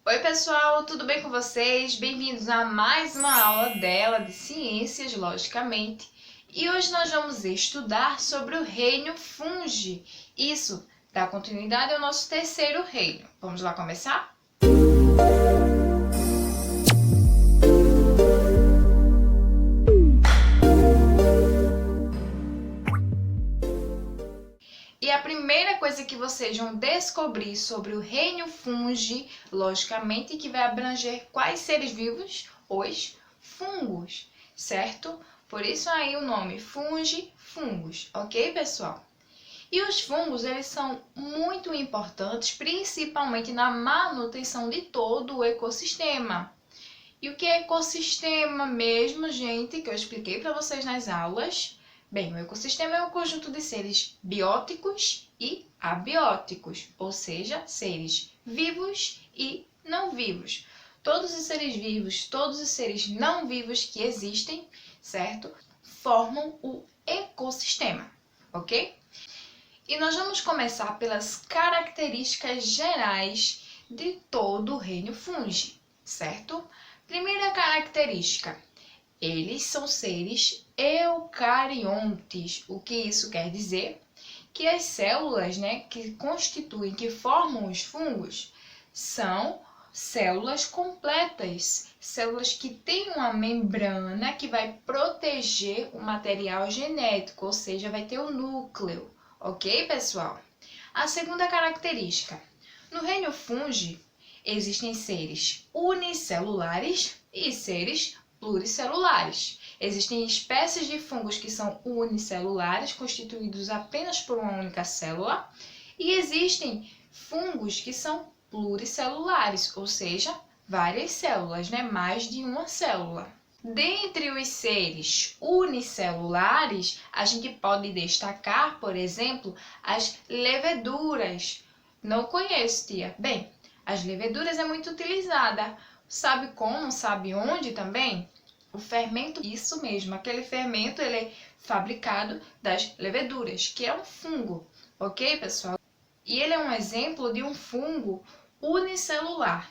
Oi pessoal, tudo bem com vocês? Bem-vindos a mais uma aula dela de Ciências, logicamente. E hoje nós vamos estudar sobre o reino fungi. Isso dá continuidade ao nosso terceiro reino. Vamos lá começar? E a primeira coisa que vocês vão descobrir sobre o reino fungi, logicamente, que vai abranger quais seres vivos? Os fungos, certo? Por isso aí o nome fungi, fungos, ok, pessoal? E os fungos, eles são muito importantes, principalmente na manutenção de todo o ecossistema. E o que é ecossistema mesmo, gente, que eu expliquei para vocês nas aulas? Bem, o ecossistema é um conjunto de seres bióticos e abióticos, ou seja, seres vivos e não vivos. Todos os seres vivos, todos os seres não vivos que existem, certo? Formam o ecossistema, ok? E nós vamos começar pelas características gerais de todo o reino fungi, certo? Primeira característica, eles são seres eucariontes. O que isso quer dizer? Que as células, que constituem, que formam os fungos, são células completas, células que têm uma membrana que vai proteger o material genético, ou seja, vai ter o núcleo, ok, pessoal? A segunda característica, no reino fungi, existem seres unicelulares e seres pluricelulares. Existem espécies de fungos que são unicelulares, constituídos apenas por uma única célula, e existem fungos que são pluricelulares, ou seja, várias células, mais de uma célula. Dentre os seres unicelulares, a gente pode destacar, por exemplo, as leveduras. Não conheço, tia. Bem, as leveduras é muito utilizada. Sabe como? Sabe onde também? O fermento, isso mesmo, aquele fermento ele é fabricado das leveduras, que é um fungo, ok, pessoal? E ele é um exemplo de um fungo unicelular.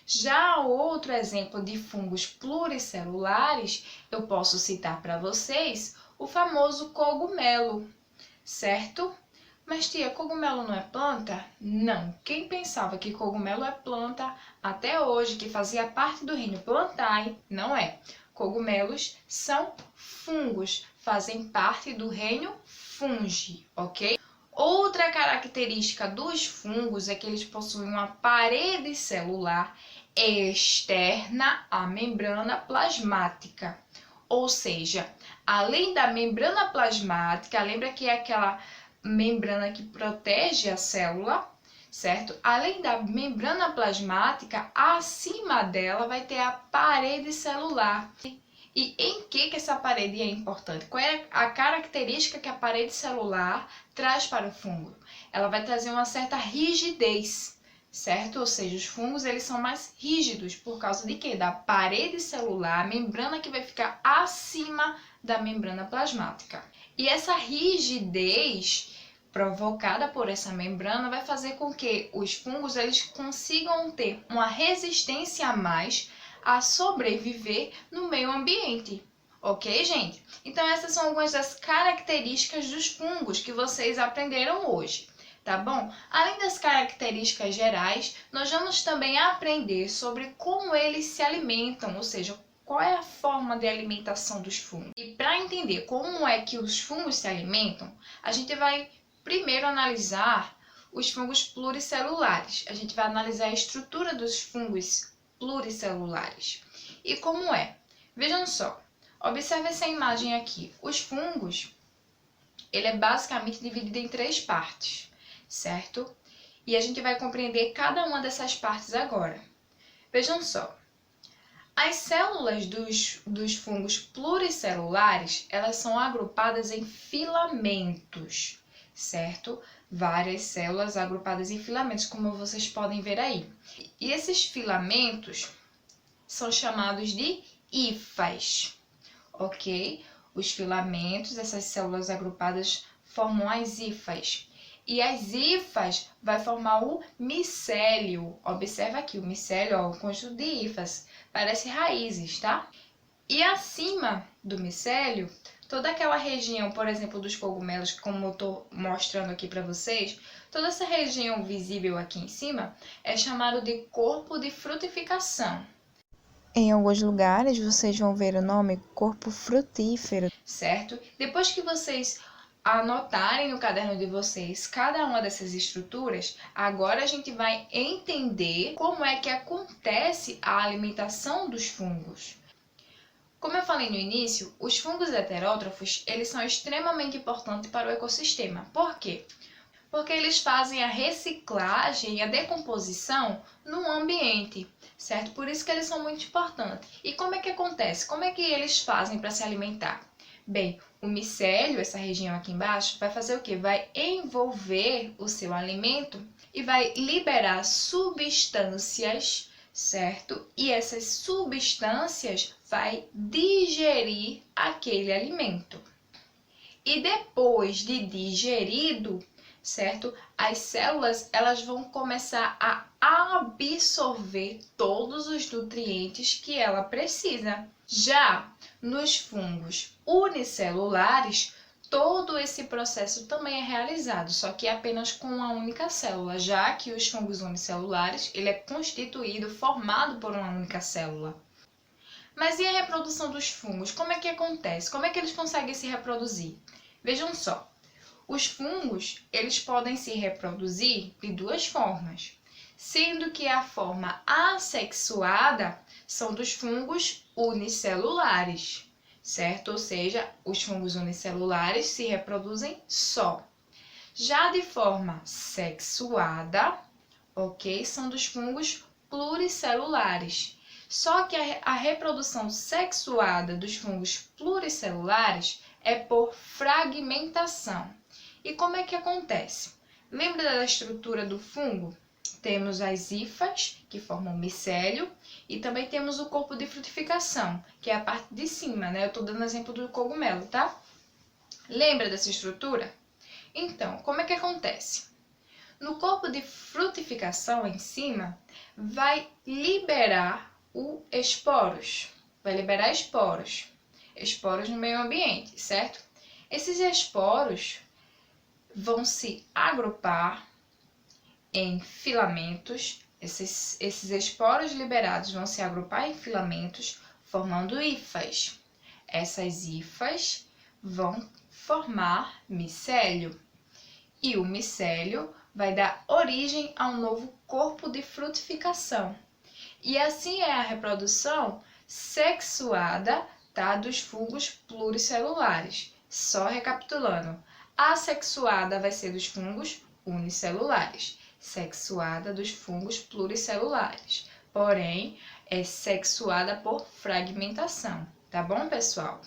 Já outro exemplo de fungos pluricelulares, eu posso citar para vocês o famoso cogumelo, certo? Mas tia, cogumelo não é planta? Não. Quem pensava que cogumelo é planta até hoje, que fazia parte do reino Plantae, não é. Cogumelos são fungos, fazem parte do reino fungi, ok? Outra característica dos fungos é que eles possuem uma parede celular externa à membrana plasmática. Ou seja, além da membrana plasmática, lembra que é aquela membrana que protege a célula, certo? Além da membrana plasmática, acima dela vai ter a parede celular. E em que essa parede é importante? Qual é a característica que a parede celular traz para o fungo? Ela vai trazer uma certa rigidez, certo? Ou seja, os fungos eles são mais rígidos por causa de quê? Da parede celular, a membrana que vai ficar acima da membrana plasmática. E essa rigidez provocada por essa membrana vai fazer com que os fungos eles consigam ter uma resistência a mais a sobreviver no meio ambiente. Ok, gente? Então essas são algumas das características dos fungos que vocês aprenderam hoje, tá bom? Além das características gerais, nós vamos também aprender sobre como eles se alimentam, ou seja, qual é a forma de alimentação dos fungos. E para entender como é que os fungos se alimentam, a gente vai primeiro analisar os fungos pluricelulares. A gente vai analisar a estrutura dos fungos pluricelulares. E como é? Vejam só, observe essa imagem aqui. Os fungos, ele é basicamente dividido em três partes, certo? E a gente vai compreender cada uma dessas partes agora. Vejam só. As células dos fungos pluricelulares, elas são agrupadas em filamentos, certo? Várias células agrupadas em filamentos, como vocês podem ver aí. E esses filamentos são chamados de hifas, ok? Os filamentos, essas células agrupadas, formam as hifas. E as hifas vai formar o micélio. Observa aqui, o micélio, ó, o conjunto de hifas, parece raízes, tá? E acima do micélio, toda aquela região, por exemplo, dos cogumelos, como eu estou mostrando aqui para vocês, toda essa região visível aqui em cima é chamado de corpo de frutificação. Em alguns lugares vocês vão ver o nome corpo frutífero, certo? Depois que vocês anotarem no caderno de vocês cada uma dessas estruturas, agora a gente vai entender como é que acontece a alimentação dos fungos. Como eu falei no início, os fungos heterótrofos, eles são extremamente importantes para o ecossistema. Por quê? Porque eles fazem a reciclagem e a decomposição no ambiente, certo? Por isso que eles são muito importantes. E como é que acontece? Como é que eles fazem para se alimentar? Bem, o micélio, essa região aqui embaixo, vai fazer o quê? Vai envolver o seu alimento e vai liberar substâncias, certo? E essas substâncias vai digerir aquele alimento. E depois de digerido, certo? As células, elas vão começar a absorver todos os nutrientes que ela precisa. Já nos fungos unicelulares, todo esse processo também é realizado, só que apenas com uma única célula, já que os fungos unicelulares, ele é constituído, formado por uma única célula. Mas e a reprodução dos fungos? Como é que acontece? Como é que eles conseguem se reproduzir? Vejam só, os fungos, eles podem se reproduzir de duas formas, sendo que a forma assexuada são dos fungos unicelulares, certo? Ou seja, os fungos unicelulares se reproduzem só. Já de forma sexuada, ok? São dos fungos pluricelulares. Só que a reprodução sexuada dos fungos pluricelulares é por fragmentação. E como é que acontece? Lembra da estrutura do fungo? Temos as hifas, que formam o micélio, e também temos o corpo de frutificação, que é a parte de cima, né? Eu estou dando exemplo do cogumelo, tá? Lembra dessa estrutura? Então, como é que acontece? No corpo de frutificação em cima, vai liberar o esporos. Vai liberar esporos. Esporos no meio ambiente, certo? Esses esporos vão se agrupar em filamentos. Esses esporos liberados vão se agrupar em filamentos, formando hifas. Essas hifas vão formar micélio. E o micélio vai dar origem a um novo corpo de frutificação. E assim é a reprodução sexuada, tá, dos fungos pluricelulares. Só recapitulando, assexuada vai ser dos fungos unicelulares, sexuada dos fungos pluricelulares. Porém, é sexuada por fragmentação, tá bom, pessoal?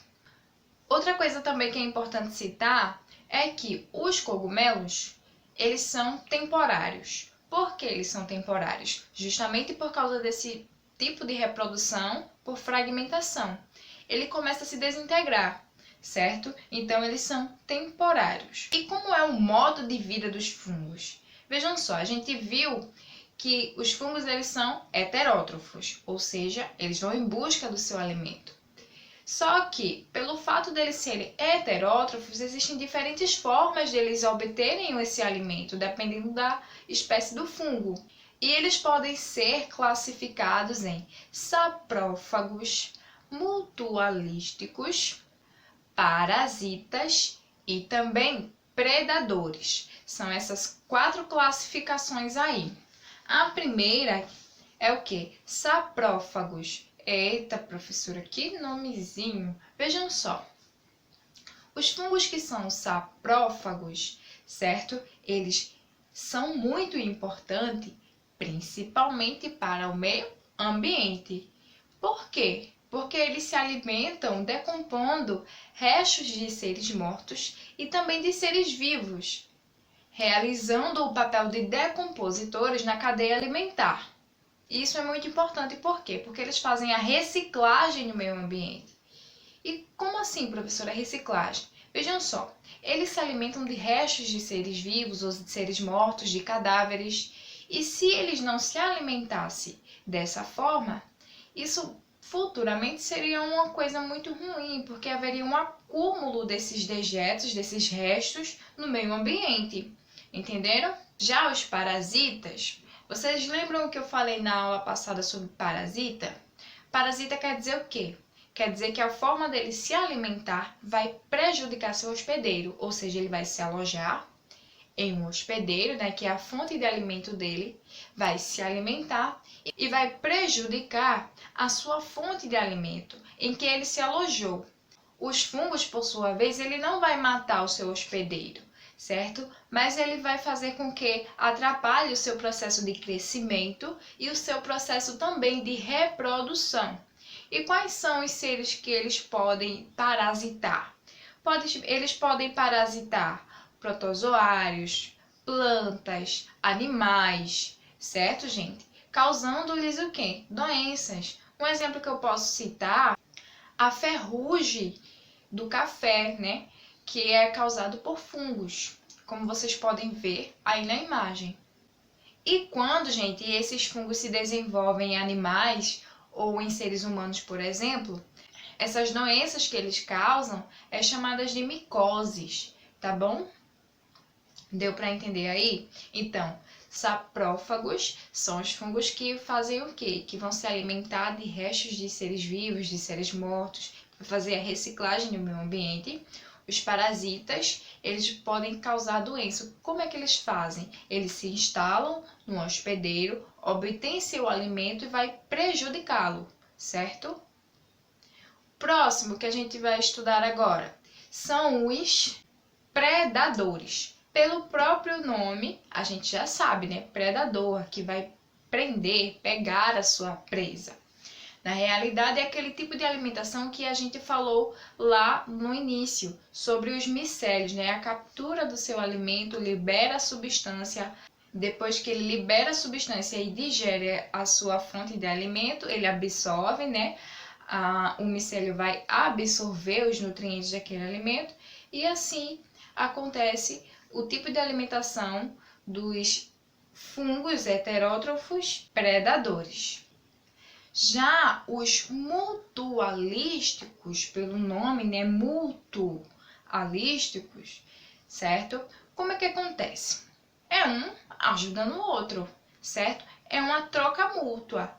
Outra coisa também que é importante citar é que os cogumelos, eles são temporários. Por que eles são temporários? Justamente por causa desse tipo de reprodução por fragmentação. Ele começa a se desintegrar, certo? Então, eles são temporários. E como é o modo de vida dos fungos? Vejam só, a gente viu que os fungos eles são heterótrofos, ou seja, eles vão em busca do seu alimento. Só que, pelo fato deles serem heterótrofos, existem diferentes formas de eles obterem esse alimento, dependendo da espécie do fungo. E eles podem ser classificados em saprófagos, mutualísticos, parasitas e também predadores. São essas 4 classificações aí. A primeira é o quê? Saprófagos. Eita, professora, que nomezinho! Vejam só. Os fungos que são saprófagos, certo? Eles são muito importantes, principalmente para o meio ambiente. Por quê? Porque eles se alimentam decompondo restos de seres mortos e também de seres vivos, realizando o papel de decompositores na cadeia alimentar. Isso é muito importante, por quê? Porque eles fazem a reciclagem no meio ambiente. E como assim, professora, reciclagem? Vejam só, eles se alimentam de restos de seres vivos ou de seres mortos, de cadáveres. E se eles não se alimentassem dessa forma, isso futuramente seria uma coisa muito ruim, porque haveria um acúmulo desses dejetos, desses restos no meio ambiente. Entenderam? Já os parasitas, vocês lembram o que eu falei na aula passada sobre parasita? Parasita quer dizer o quê? Quer dizer que a forma dele se alimentar vai prejudicar seu hospedeiro, ou seja, ele vai se alojar em um hospedeiro, né, que é a fonte de alimento dele, vai se alimentar e vai prejudicar a sua fonte de alimento, em que ele se alojou. Os fungos, por sua vez, ele não vai matar o seu hospedeiro, certo? Mas ele vai fazer com que atrapalhe o seu processo de crescimento e o seu processo também de reprodução. E quais são os seres que eles podem parasitar? Eles podem parasitar protozoários, plantas, animais, certo, gente? Causando-lhes o quê? Doenças. Um exemplo que eu posso citar, a ferrugem do café, né? Que é causado por fungos, como vocês podem ver aí na imagem. E quando, gente, esses fungos se desenvolvem em animais ou em seres humanos, por exemplo, essas doenças que eles causam é chamadas de micoses, tá bom? Deu para entender aí? Então, saprófagos são os fungos que fazem o quê? Que vão se alimentar de restos de seres vivos, de seres mortos, para fazer a reciclagem no meio ambiente. Os parasitas, eles podem causar doença. Como é que eles fazem? Eles se instalam no hospedeiro, obtêm seu alimento e vai prejudicá-lo, certo? Próximo que a gente vai estudar agora são os predadores. Pelo próprio nome, a gente já sabe, né? Predador, que vai prender, pegar a sua presa. Na realidade, é aquele tipo de alimentação que a gente falou lá no início, sobre os micélios, né? A captura do seu alimento libera a substância. Depois que ele libera a substância e digere a sua fonte de alimento, ele absorve, né? O micélio vai absorver os nutrientes daquele alimento e assim acontece o tipo de alimentação dos fungos heterótrofos predadores. Já os mutualísticos, pelo nome, né, mutualísticos, certo? Como é que acontece? É um ajudando o outro, certo? É uma troca mútua.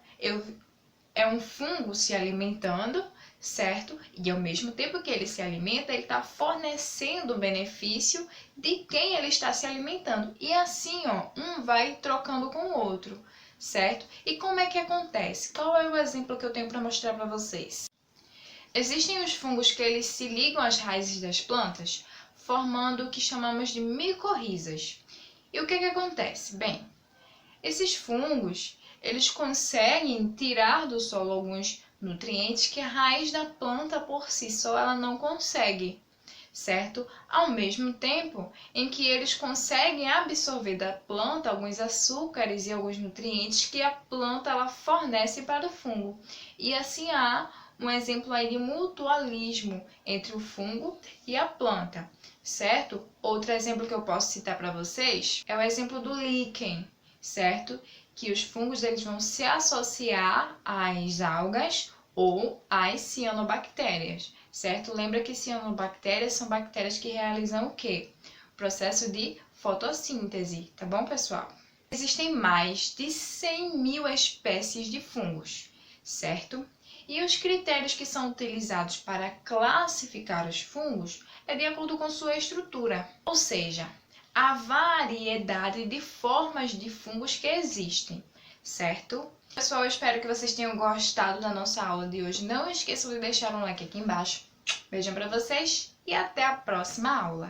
É um fungo se alimentando, certo? E ao mesmo tempo que ele se alimenta, ele está fornecendo o benefício de quem ele está se alimentando. E assim, ó, um vai trocando com o outro, certo? E como é que acontece? Qual é o exemplo que eu tenho para mostrar para vocês? Existem os fungos que eles se ligam às raízes das plantas, formando o que chamamos de micorrizas. E o que acontece? Bem, esses fungos, eles conseguem tirar do solo alguns nutrientes que a raiz da planta por si só ela não consegue, certo? Ao mesmo tempo em que eles conseguem absorver da planta alguns açúcares e alguns nutrientes que a planta ela fornece para o fungo. E assim há um exemplo aí de mutualismo entre o fungo e a planta, certo? Outro exemplo que eu posso citar para vocês é o exemplo do líquen, certo? Que os fungos eles vão se associar às algas ou às cianobactérias, certo? Lembra que cianobactérias são bactérias que realizam o quê? O processo de fotossíntese, tá bom, pessoal? Existem mais de 100.000 espécies de fungos, certo? E os critérios que são utilizados para classificar os fungos é de acordo com sua estrutura, ou seja, a variedade de formas de fungos que existem, certo? Pessoal, eu espero que vocês tenham gostado da nossa aula de hoje. Não esqueçam de deixar um like aqui embaixo. Beijão pra vocês e até a próxima aula!